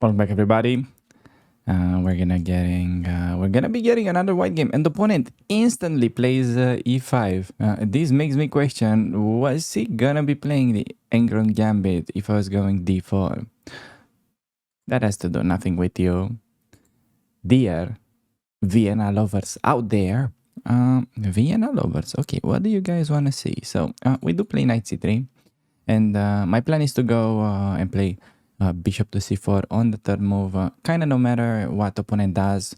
Welcome back, everybody. We're gonna be getting another white game, and the opponent instantly plays e5. This makes me question: was he gonna be playing the Engron Gambit if I was going d4? That has to do nothing with you, dear Vienna lovers out there. Vienna lovers. Okay, what do you guys want to see? So we do play knight c3, and my plan is to go and play bishop to c4 on the third move, kind of no matter what opponent does.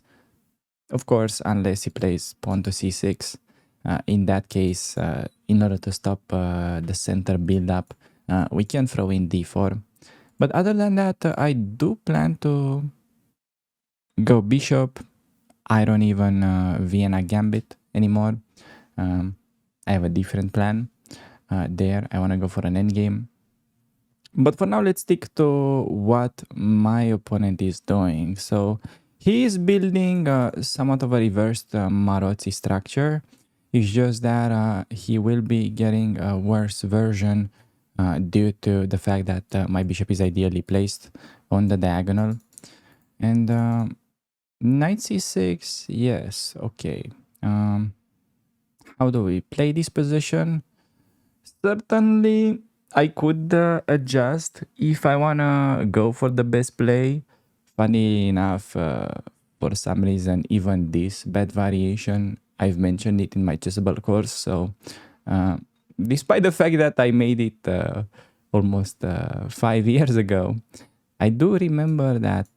Of course, unless he plays pawn to c6. In that case, in order to stop the center build-up, we can throw in d4. But other than that, I do plan to go bishop. I don't even Vienna Gambit anymore. I have a different plan there. I want to go for an endgame. But for now, let's stick to what my opponent is doing. So he is building somewhat of a reversed Marozzi structure. It's just that he will be getting a worse version due to the fact that my bishop is ideally placed on the diagonal. And knight c6, yes, okay. How do we play this position? Certainly, I could adjust if I wanna go for the best play. Funny enough, for some reason, even this bad variation, I've mentioned it in my chessable course. So, despite the fact that I made it almost 5 years ago, I do remember that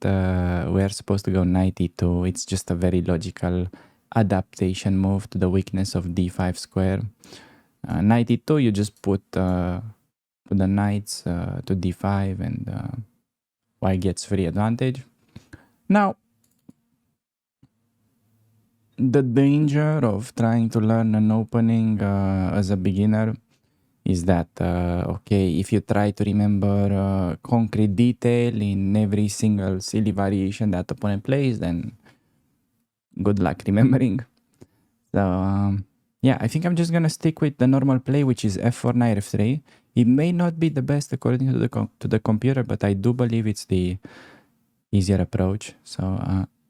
we're supposed to go knight e2. It's just a very logical adaptation move to the weakness of d5 square. Knight e2, you just put the knights to d5 and white gets free advantage. Now, the danger of trying to learn an opening as a beginner is that, okay, if you try to remember concrete detail in every single silly variation that opponent plays, then good luck remembering. So, yeah, I think I'm just gonna stick with the normal play, which is f4, knight f3. It may not be the best according to the computer, but I do believe it's the easier approach. So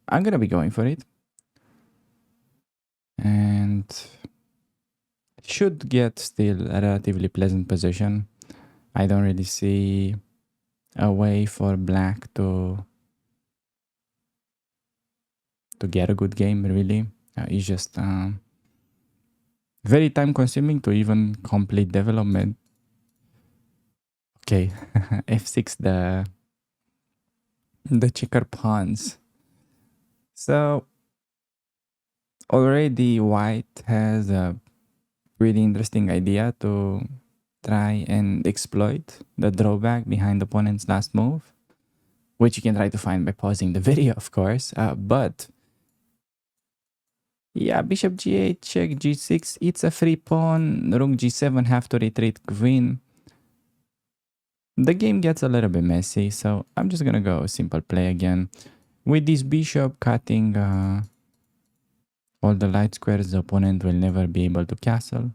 I'm gonna be going for it, and should get still a relatively pleasant position. I don't really see a way for black to get a good game. Really, it's just very time consuming to even complete development. Okay, f6 the checker pawns. So already white has a really interesting idea to try and exploit the drawback behind the opponent's last move, which you can try to find by pausing the video, of course. But yeah, bishop g8, check g6, it's a free pawn, rook g7, have to retreat queen. The game gets a little bit messy, so I'm just gonna go simple play again. With this bishop cutting all the light squares, the opponent will never be able to castle.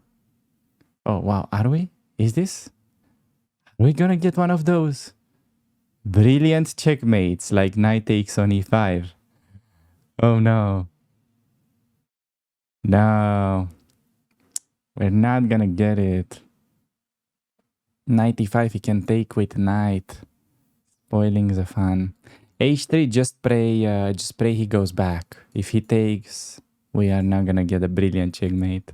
Oh wow, are we? Is this? Are we gonna get one of those brilliant checkmates like knight takes on e5? Oh no. No. We're not gonna get it. Knight e5 he can take with knight. Spoiling the fun. h3, just pray he goes back. If he takes, we are not gonna get a brilliant checkmate.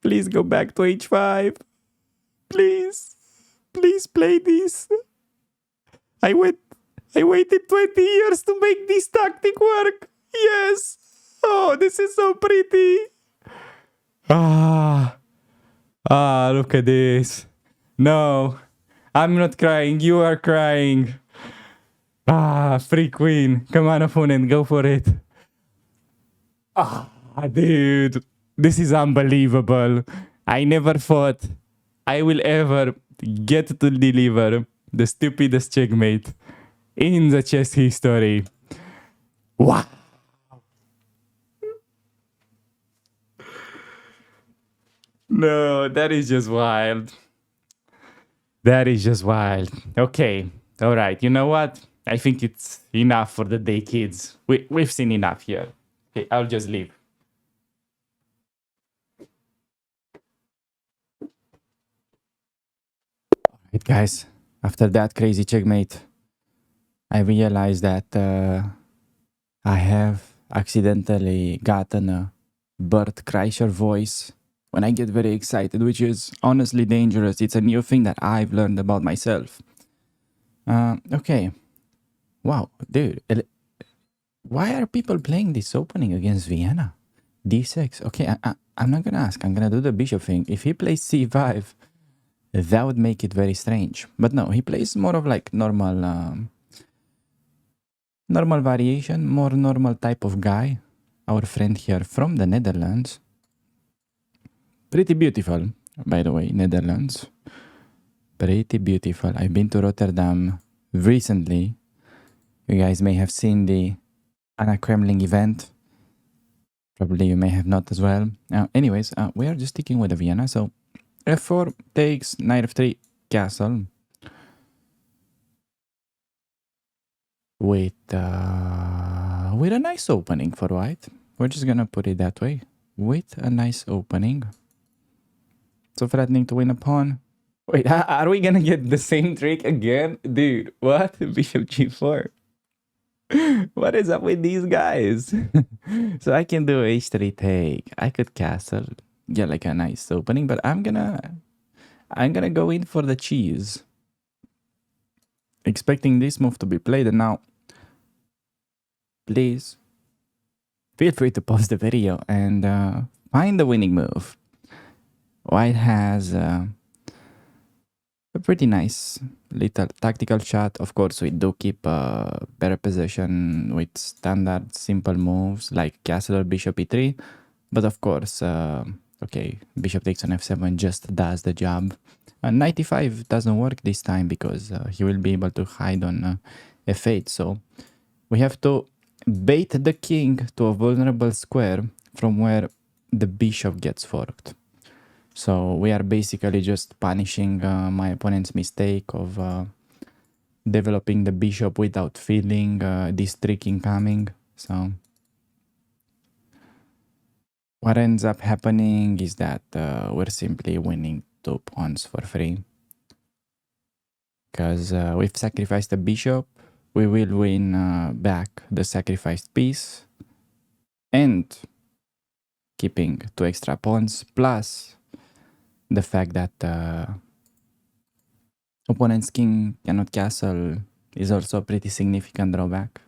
Please go back to h5. Please. Please play this. I waited 20 years to make this tactic work. Yes. Oh, this is so pretty. Look at this. No. I'm not crying. You are crying. Free queen. Come on, opponent. Go for it. Dude. This is unbelievable. I never thought I will ever get to deliver the stupidest checkmate in the chess history. Wow. No, that is just wild. That is just wild. Okay. All right. You know what? I think it's enough for the day, kids. We've seen enough here. Okay, I'll just leave. Right, guys. After that crazy checkmate, I realized that I have accidentally gotten a Bert Kreischer voice when I get very excited, which is honestly dangerous. It's a new thing that I've learned about myself. Okay. Wow, dude. Why are people playing this opening against Vienna? D6. Okay, I'm not gonna ask. I'm gonna do the bishop thing. If he plays C5, that would make it very strange. But no, he plays more of like normal, normal variation, more normal type of guy. Our friend here from the Netherlands. Pretty beautiful, by the way, Netherlands. Pretty beautiful. I've been to Rotterdam recently. You guys may have seen the Anna Kremling event. Probably you may have not as well. Anyways, we are just sticking with the Vienna. So f4 takes knight f3 castle with a nice opening for white. We're just gonna put it that way, with a nice opening. So threatening to win a pawn. Wait, are we gonna get the same trick again, dude? What? Bishop g4. What is up with these guys? So I can do h3 take. I could castle, get like a nice opening, but I'm gonna go in for the cheese, expecting this move to be played. And now, please feel free to pause the video and find the winning move. White has a pretty nice little tactical shot. Of course, we do keep a better position with standard simple moves like castle or bishop e3. But of course, okay, bishop takes on f7 just does the job. Knight e5 doesn't work this time because he will be able to hide on f8. So we have to bait the king to a vulnerable square from where the bishop gets forked. So we are basically just punishing my opponent's mistake of developing the bishop without feeling this trick incoming. So what ends up happening is that we're simply winning 2 pawns for free. Because we've sacrificed the bishop, we will win back the sacrificed piece and keeping 2 extra pawns, plus the fact that opponent's king cannot castle is also a pretty significant drawback.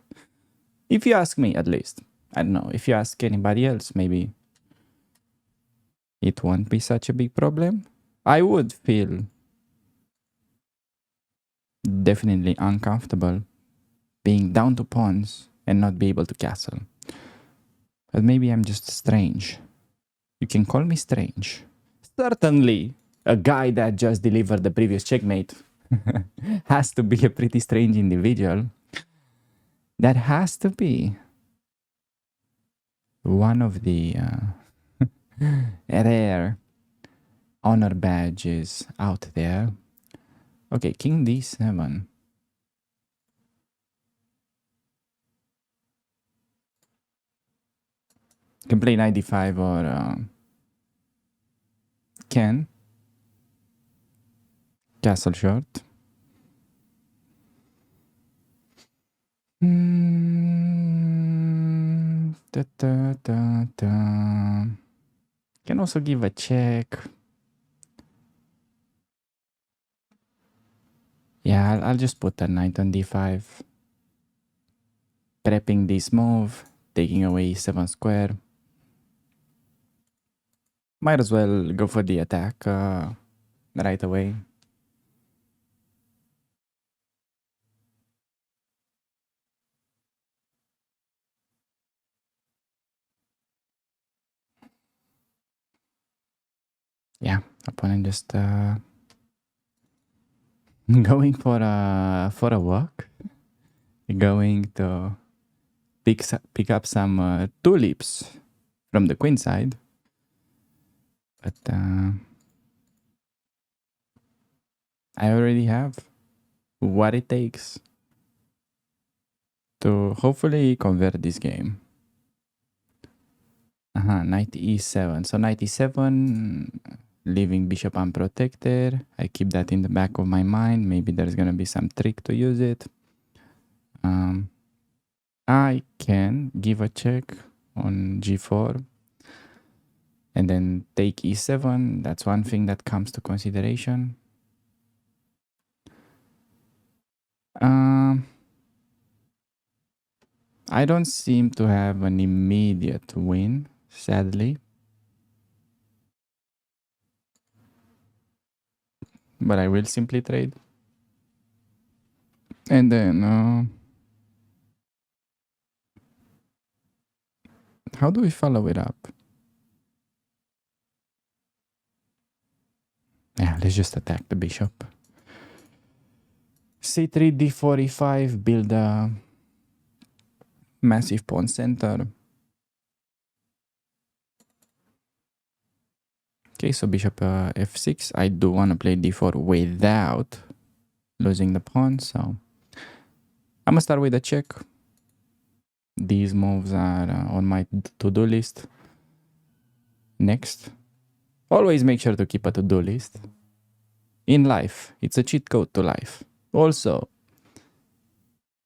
If you ask me, at least. I don't know. If you ask anybody else, maybe it won't be such a big problem. I would feel definitely uncomfortable being down to pawns and not be able to castle. But maybe I'm just strange. You can call me strange. Certainly, a guy that just delivered the previous checkmate has to be a pretty strange individual. That has to be one of the rare honor badges out there. Okay, king d7. Can play knight d5 or can castle short. Can also give a check. Yeah, I'll just put a knight on d5. Prepping this move, taking away 7 square. Might as well go for the attack right away. Yeah, opponent just going for a walk. Going to pick up some tulips from the queen side. But I already have what it takes to hopefully convert this game. Knight e7. So knight e7, leaving bishop unprotected. I keep that in the back of my mind. Maybe there's gonna be some trick to use it. I can give a check on g4 and then take e7. That's one thing that comes to consideration. I don't seem to have an immediate win, sadly. But I will simply trade. And then, how do we follow it up? Yeah, let's just attack the bishop. c3, d4, e5, build a massive pawn center. Okay, so bishop f6. I do want to play d4 without losing the pawn, so I'm gonna start with a check. These moves are on my to-do list. Next, always make sure to keep a to-do list. In life, it's a cheat code to life. Also,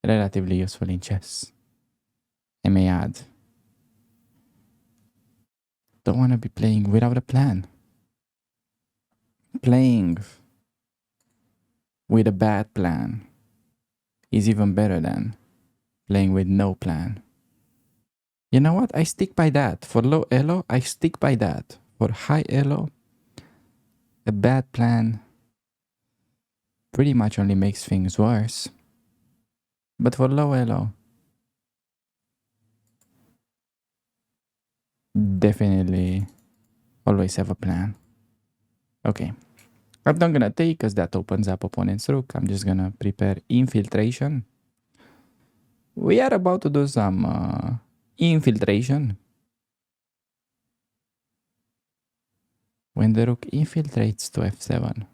relatively useful in chess. I may add. Don't want to be playing without a plan. Playing with a bad plan is even better than playing with no plan. You know what? I stick by that. For low elo, I stick by that. For high elo, a bad plan pretty much only makes things worse. But for low elo, definitely always have a plan. Okay. I'm not gonna take because that opens up opponent's rook. I'm just gonna prepare infiltration. We are about to do some infiltration. When the rook infiltrates to f7.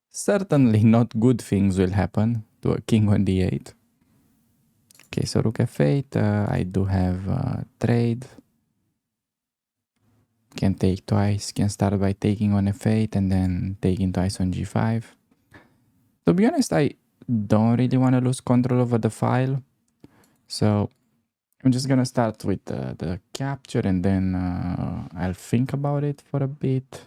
Certainly not good things will happen to a king on d8. Okay, so rook f8. I do have trade. Can take twice. Can start by taking on f8 and then taking twice on g5. To be honest, I don't really want to lose control over the file. So I'm just gonna start with the capture and then I'll think about it for a bit.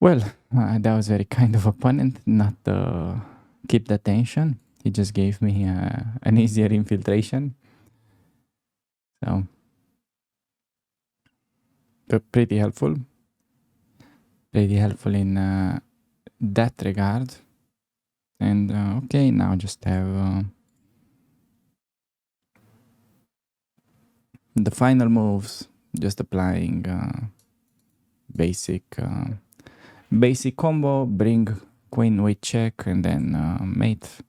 Well, that was very kind of opponent not to keep the tension. He just gave me an easier infiltration. So, pretty helpful. Pretty helpful in that regard. And okay, now just have the final moves, just applying basic combo, bring queen with check, and then mate.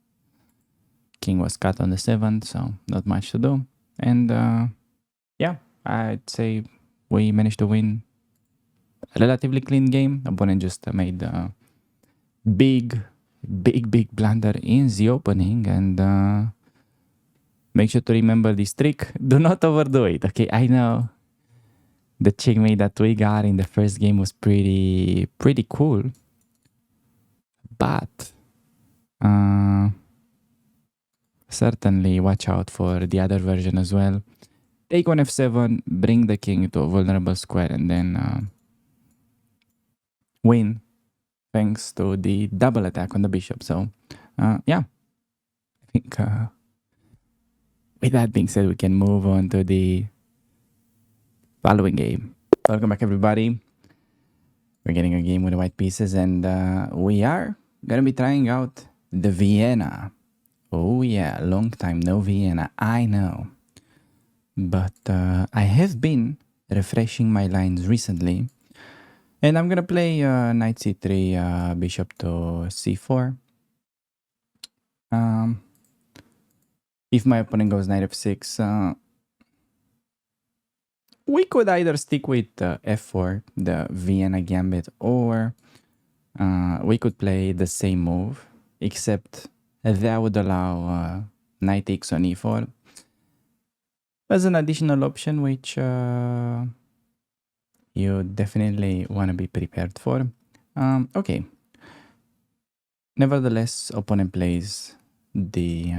King was cut on the 7th, so not much to do. And yeah, I'd say we managed to win a relatively clean game. Opponent just made a big blunder in the opening, and make sure to remember this trick. Do not overdo it. Okay, I know the checkmate that we got in the first game was pretty cool, but certainly watch out for the other version as well. Take on f7, bring the king to a vulnerable square, and then win thanks to the double attack on the bishop. So yeah, I think with that being said, we can move on to the following game. Welcome back, everybody. We're getting a game with the white pieces, and we are gonna be trying out the Vienna. Oh yeah, long time no Vienna, I know. But I have been refreshing my lines recently, and I'm gonna play knight c3, bishop to c4. If my opponent goes knight f6, We could either stick with f4, the Vienna Gambit, or we could play the same move, except that would allow knight takes on e4 as an additional option, which you definitely want to be prepared for. Okay. Nevertheless, opponent plays the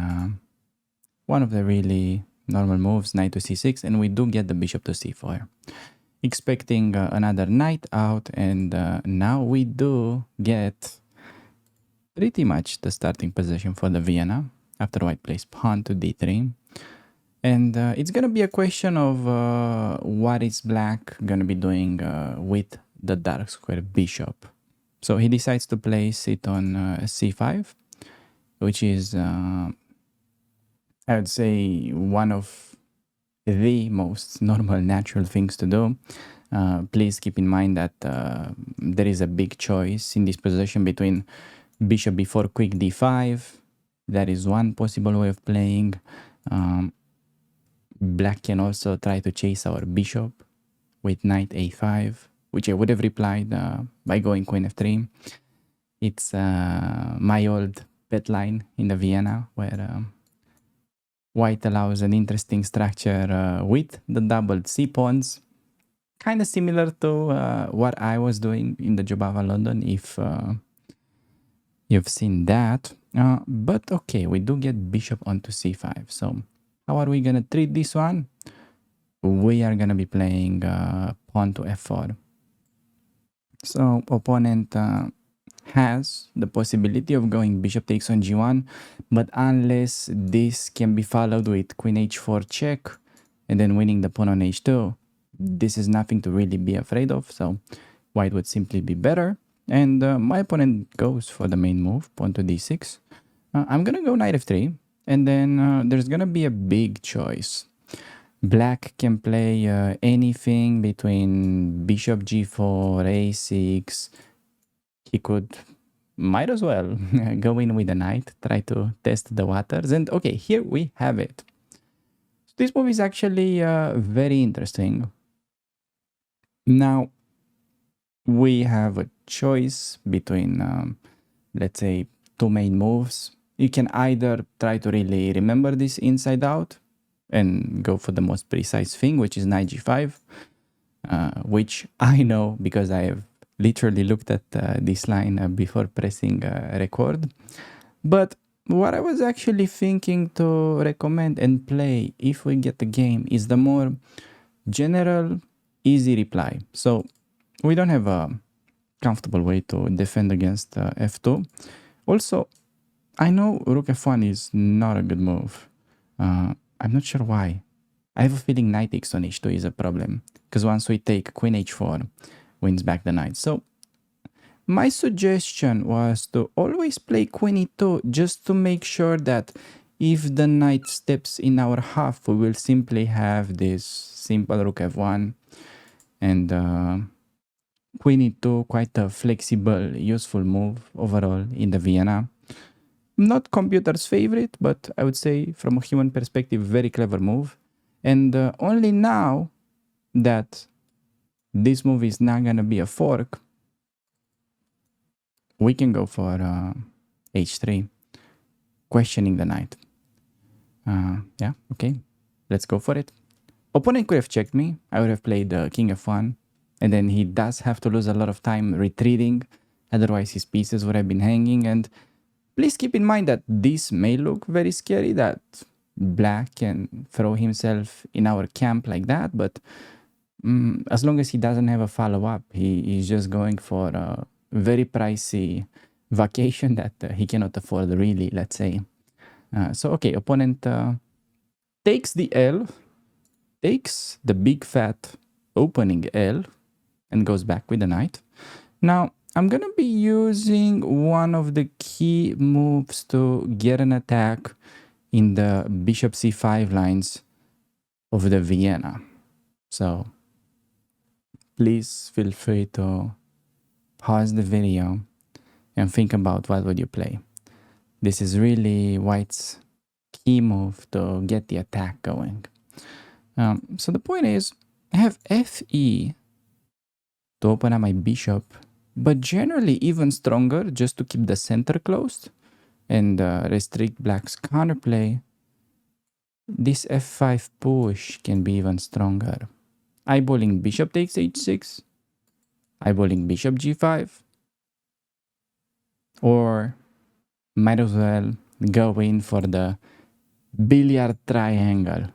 one of the really normal moves, knight to c6, and we do get the bishop to c4. Expecting another knight out, and now we do get pretty much the starting position for the Vienna after white plays pawn to d3. And it's going to be a question of what is black going to be doing with the dark square bishop. So he decides to place it on c5, which is, I would say, one of the most normal, natural things to do. Please keep in mind that there is a big choice in this position between bishop b4, quick d5. That is one possible way of playing. Black can also try to chase our bishop with knight a5, which I would have replied by going queen f3. It's my old pet line in the Vienna, where white allows an interesting structure with the doubled c-pawns, kind of similar to what I was doing in the Jobava London, if you've seen that. But okay, we do get bishop onto c5. So how are we going to treat this one? We are going to be playing pawn to f4. So opponent has the possibility of going bishop takes on g1, but unless this can be followed with queen h4 check and then winning the pawn on h2, this is nothing to really be afraid of. So white would simply be better, and my opponent goes for the main move, pawn to d6. I'm gonna go knight f3, and then there's gonna be a big choice. Black can play anything between bishop g4, a6. He might as well go in with a knight, try to test the waters. And okay, here we have it. So this move is actually very interesting. Now, we have a choice between, let's say, two main moves. You can either try to really remember this inside out and go for the most precise thing, which is knight g5, which I know because I have literally looked at this line before pressing record. But what I was actually thinking to recommend and play if we get the game is the more general, easy reply. So we don't have a comfortable way to defend against f2. Also, I know rook f1 is not a good move. I'm not sure why. I have a feeling knight takes on h2 is a problem, because once we take queen h4, wins back the knight. So my suggestion was to always play queen e2, just to make sure that if the knight steps in our half, we will simply have this simple rook f1 and queen e2, quite a flexible, useful move overall in the Vienna. Not computer's favorite, but I would say from a human perspective, very clever move. And only now that this move is not going to be a fork, we can go for h3, questioning the knight. Yeah, okay, let's go for it. Opponent could have checked me. I would have played king f1, and then he does have to lose a lot of time retreating. Otherwise, his pieces would have been hanging. And please keep in mind that this may look very scary, that black can throw himself in our camp like that, but as long as he doesn't have a follow-up, he's just going for a very pricey vacation that he cannot afford really, let's say. So okay, opponent takes the L, takes the big fat opening L, and goes back with the knight. Now, I'm gonna be using one of the key moves to get an attack in the bishop c5 lines of the Vienna. So please feel free to pause the video and think about what would you play. This is really white's key move to get the attack going. So the point is, I have Fe to open up my bishop, but generally even stronger just to keep the center closed and restrict black's counterplay. This f5 push can be even stronger. Eyeballing bishop takes h6, eyeballing bishop g5, or might as well go in for the billiard triangle.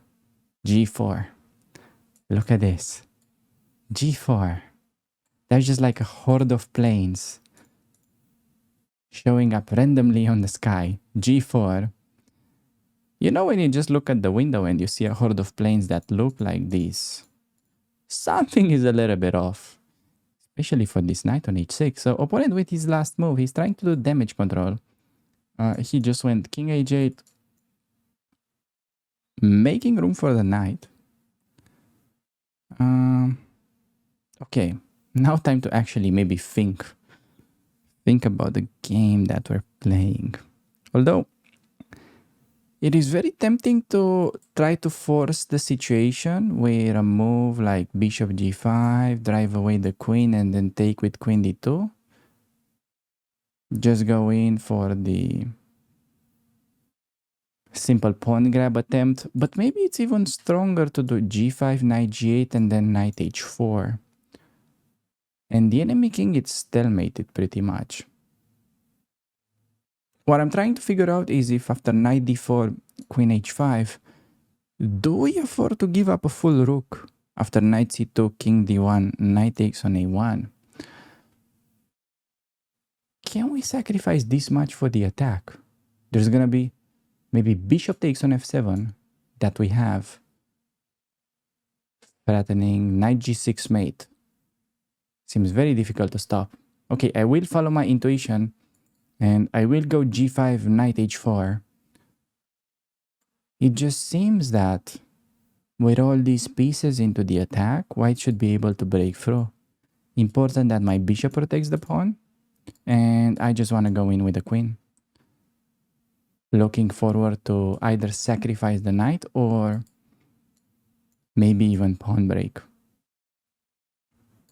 g4. Look at this. g4. There's just like a horde of planes showing up randomly on the sky. g4. You know when you just look at the window and you see a horde of planes that look like this, something is a little bit off. Especially for this knight on h6. So opponent with his last move, he's trying to do damage control. He just went king h8, making room for the knight. Okay, now time to actually maybe think about the game that we're playing. Although, it is very tempting to try to force the situation where a move like bishop g5, drive away the queen, and then take with queen d2. Just go in for the simple pawn grab attempt, but maybe it's even stronger to do g5, knight g8, and then knight h4. And the enemy king is stalemated pretty much. What I'm trying to figure out is if after knight d4, queen h5, do we afford to give up a full rook after knight c2, king d1, knight takes on a1? Can we sacrifice this much for the attack? There's gonna be maybe bishop takes on f7 that we have, threatening knight g6 mate. Seems very difficult to stop. Okay, I will follow my intuition and I will go g5, knight h4. It just seems that with all these pieces into the attack, white should be able to break through. Important that my bishop protects the pawn, and I just want to go in with the queen. Looking forward to either sacrifice the knight or maybe even pawn break.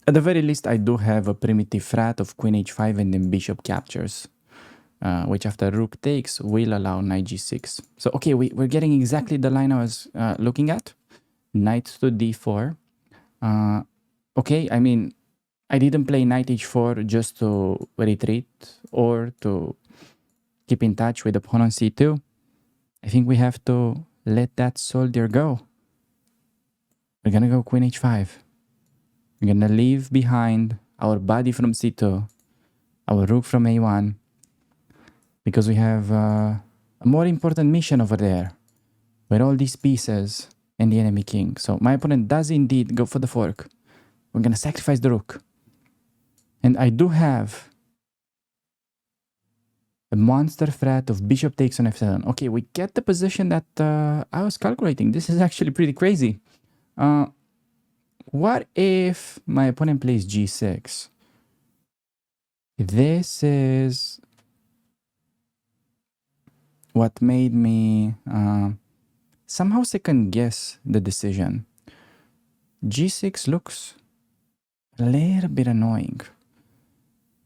At the very least, I do have a primitive threat of queen h5 and then bishop captures, which after rook takes will allow knight g6. So okay, we're getting exactly the line I was looking at. Knight to d4. Okay, I mean, I didn't play knight h4 just to retreat or to keep in touch with the pawn on c2. I think we have to let that soldier go. We're gonna go queen h5. We're gonna leave behind our body from c2, our rook from a1, because we have a more important mission over there with all these pieces and the enemy king. So my opponent does indeed go for the fork. We're gonna sacrifice the rook. And I do have a monster threat of bishop takes on f7. Okay, we get the position that I was calculating. This is actually pretty crazy. What if my opponent plays g6? This is what made me somehow second guess the decision. g6 looks a little bit annoying.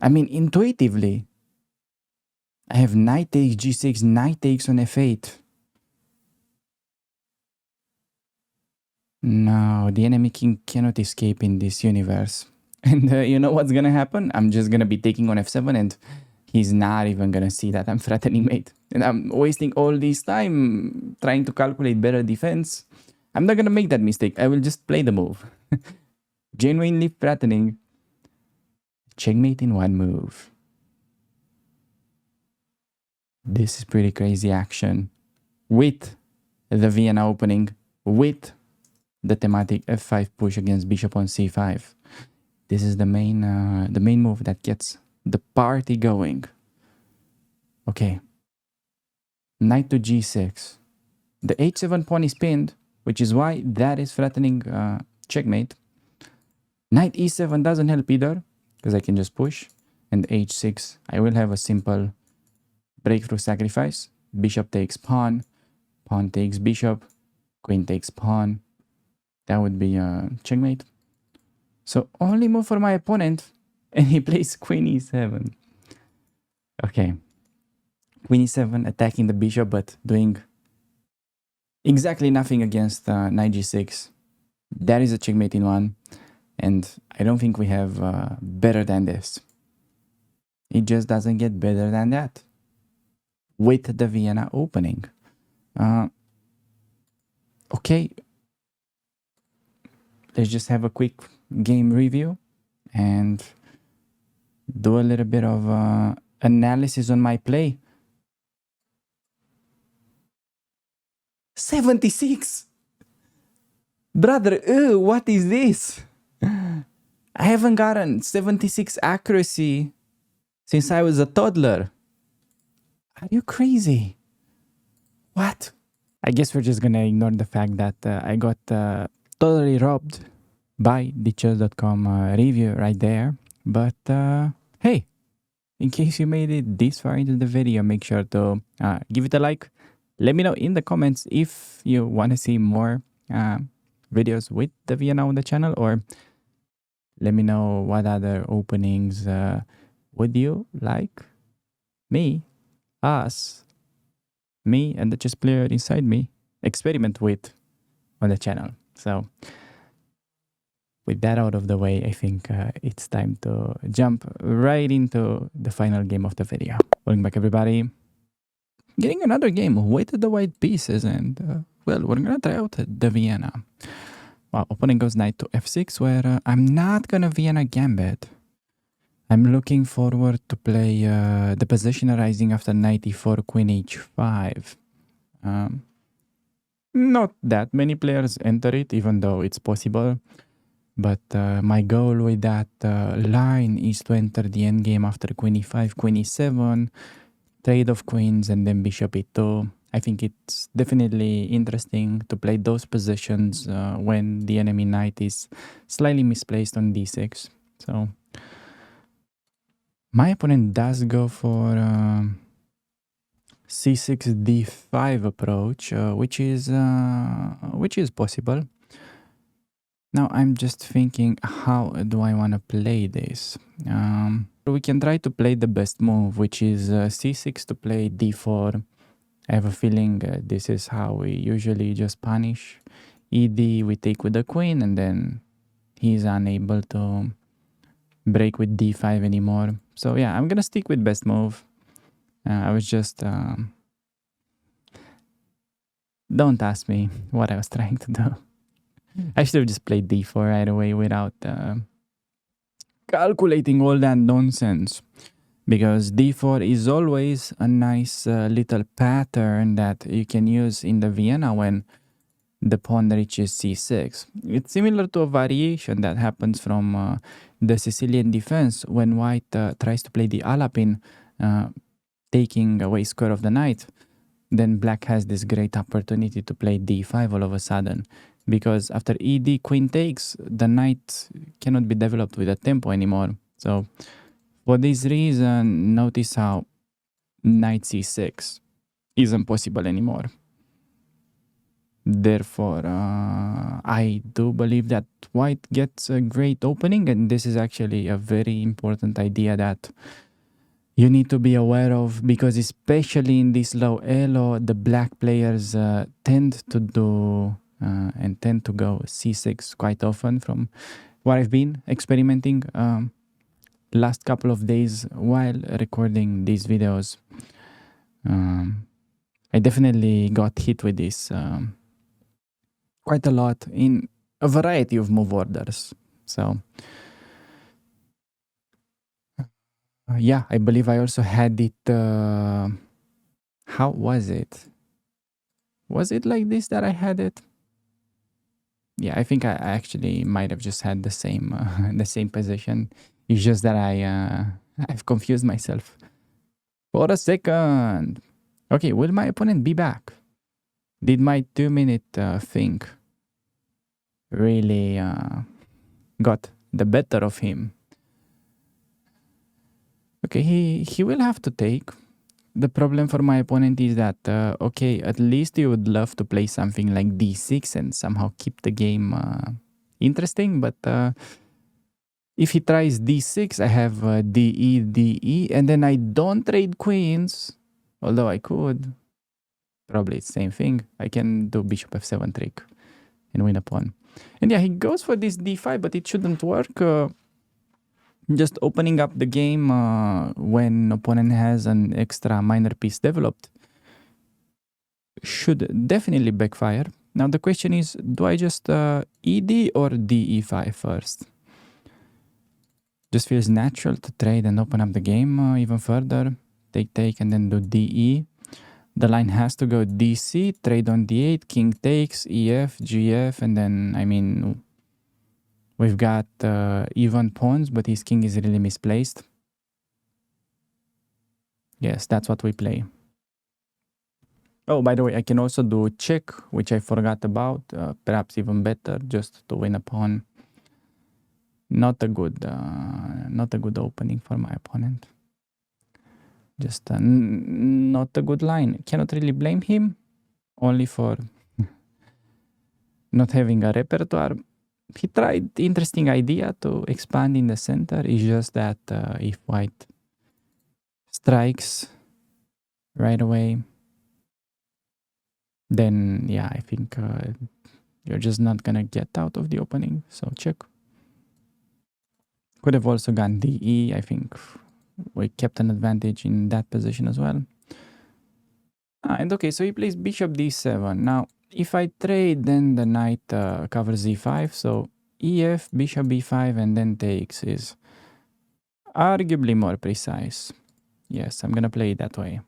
I mean, intuitively, I have knight takes g6, knight takes on f8. No, the enemy king cannot escape in this universe. And you know what's gonna happen? I'm just gonna be taking on f7 and he's not even gonna see that I'm threatening mate. And I'm wasting all this time trying to calculate better defense. I'm not gonna make that mistake. I will just play the move. Genuinely threatening. Checkmate in one move. This is pretty crazy action. With the Vienna opening, with the thematic f5 push against bishop on c5. This is the main move that gets the party going. Okay. Knight to g6. The h7 pawn is pinned, which is why that is threatening checkmate. Knight e7 doesn't help either, because I can just push. And h6, I will have a simple breakthrough sacrifice. Bishop takes pawn, pawn takes bishop, queen takes pawn. That would be a checkmate. So only move for my opponent, and he plays queen e7. Okay. Queen e7 attacking the bishop, but doing exactly nothing against knight g6. That is a checkmate in one. And I don't think we have better than this. It just doesn't get better than that. With the Vienna Opening. Okay. Let's just have a quick game review and do a little bit of analysis on my play. 76! Brother, what is this? I haven't gotten 76 accuracy since I was a toddler. Are you crazy? What? I guess we're just gonna ignore the fact that I got totally robbed by the chess.com review right there. But hey, in case you made it this far into the video, make sure to give it a like. Let me know in the comments if you want to see more videos with the Vienna on the channel, or let me know what other openings would you like me, us, me and the chess player inside me experiment with on the channel. So with that out of the way, I think it's time to jump right into the final game of the video. Welcome back, everybody. Getting another game with the white pieces, and well, we're gonna try out the Vienna. Wow, opponent goes knight to f6, where I'm not gonna Vienna gambit. I'm looking forward to play the position arising after knight e4, queen h5. Not that many players enter it, even though it's possible. But my goal with that line is to enter the endgame after queen e5, queen e7, trade of queens, and then bishop e2. I think it's definitely interesting to play those positions when the enemy knight is slightly misplaced on d6. So my opponent does go for c6 d5 approach, which is possible. Now I'm just thinking, how do I want to play this? We can try to play the best move, which is c6 to play d4. I have a feeling this is how we usually just punish. ed, we take with the queen, and then he's unable to break with d5 anymore. So yeah, I'm gonna stick with best move. I was just... don't ask me what I was trying to do. I should have just played d4 right away without calculating all that nonsense. Because d4 is always a nice little pattern that you can use in the Vienna when the pawn reaches c6. It's similar to a variation that happens from the Sicilian defense when white tries to play the Alapin, taking away square of the knight. Then black has this great opportunity to play d5 all of a sudden. Because after ed, queen takes, the knight cannot be developed with a tempo anymore. So for this reason, notice how knight c6 isn't possible anymore. Therefore, I do believe that white gets a great opening, and this is actually a very important idea that you need to be aware of, because especially in this low elo, the black players tend to do and tend to go c6 quite often from what I've been experimenting last couple of days while recording these videos. I definitely got hit with this quite a lot in a variety of move orders. So yeah, I believe I also had it. How was it? Was it like this that I had it? Yeah, I think I actually might have just had the same position. It's just that I've confused myself for a second. Okay, will my opponent be back? Did my 2-minute thing really got the better of him? Okay, he will have to take. the problem for my opponent is that, okay, at least you would love to play something like d6 and somehow keep the game interesting, but if he tries d6, I have de, and then I don't trade queens, although I could. Probably it's the same thing. I can do bishop f7 trick and win a pawn. And yeah, he goes for this d5, but it shouldn't work. Just opening up the game when opponent has an extra minor piece developed should definitely backfire. Now the question is, do I just ed or de5 first? Just feels natural to trade and open up the game even further. Take, and then do de. The line has to go dc, trade on d8, king takes, ef, gf, and then, I mean, we've got even pawns, but his king is really misplaced. Yes, that's what we play. Oh, by the way, I can also do check, which I forgot about. Perhaps even better, just to win a pawn. Not a good opening for my opponent. Just not a good line. Cannot really blame him, only for not having a repertoire. He tried interesting idea to expand in the center. It's just that if white strikes right away, then yeah, I think you're just not gonna get out of the opening. So check. Could have also gone de. I think we kept an advantage in that position as well. And okay, so he plays bishop d7. Now, if I trade, then the knight covers e5. So ef, bishop b5, and then takes is arguably more precise. Yes, I'm gonna play it that way.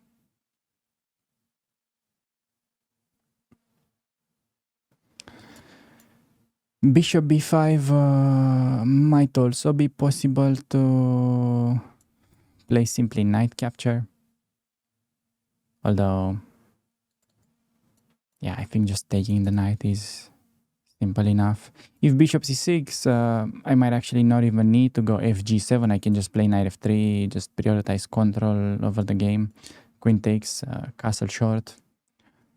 Bishop b5 might also be possible to play simply knight capture. Although, yeah, I think just taking the knight is simple enough. If bishop c6, I might actually not even need to go fg7. I can just play knight f3, just prioritize control over the game. Queen takes, castle short.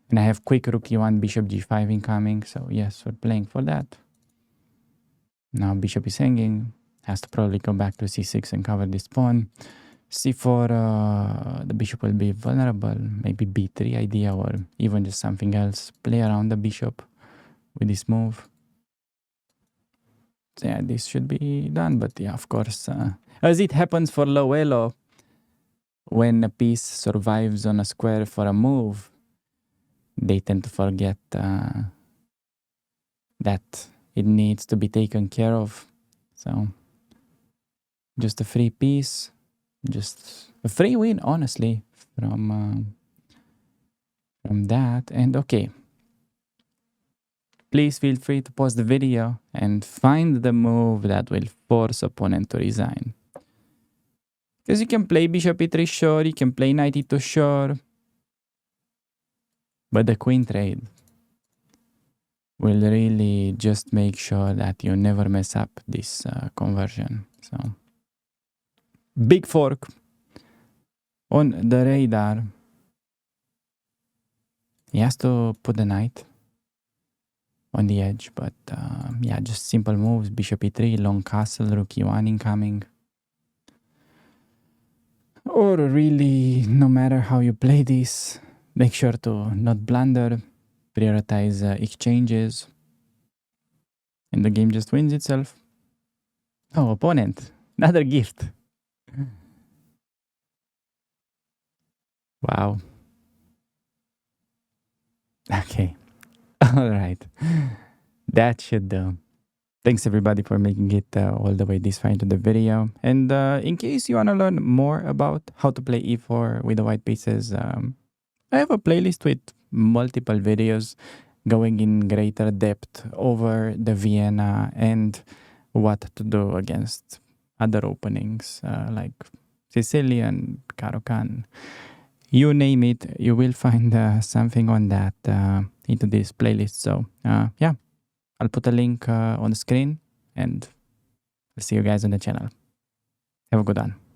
And I have quick rook e1, bishop g5 incoming. So yes, we're playing for that. Now bishop is hanging. Has to probably go back to c6 and cover this pawn. c4, the bishop will be vulnerable. Maybe b3 idea, or even just something else. Play around the bishop with this move. So yeah, this should be done. But yeah, of course, as it happens for low elo, when a piece survives on a square for a move, they tend to forget that it needs to be taken care of. So just a free piece, just a free win, honestly, from that. And okay, please feel free to pause the video and find the move that will force opponent to resign. Because you can play bishop e3 sure, you can play knight e2 sure, but the queen trade will really just make sure that you never mess up this conversion. So, big fork on the radar. He has to put the knight on the edge, but yeah, just simple moves. Bishop e3, long castle, rook e1 incoming. Or really, no matter how you play this, make sure to not blunder, prioritize exchanges, and the game just wins itself. Oh, opponent, another gift. Wow. Okay. All right. That should do. Thanks everybody for making it all the way this far into the video. And in case you want to learn more about how to play e4 with the white pieces, I have a playlist with multiple videos going in greater depth over the Vienna and what to do against other openings like Sicilian, Caro-Kann. You name it, you will find something on that into this playlist. So yeah, I'll put a link on the screen and I'll see you guys on the channel. Have a good one.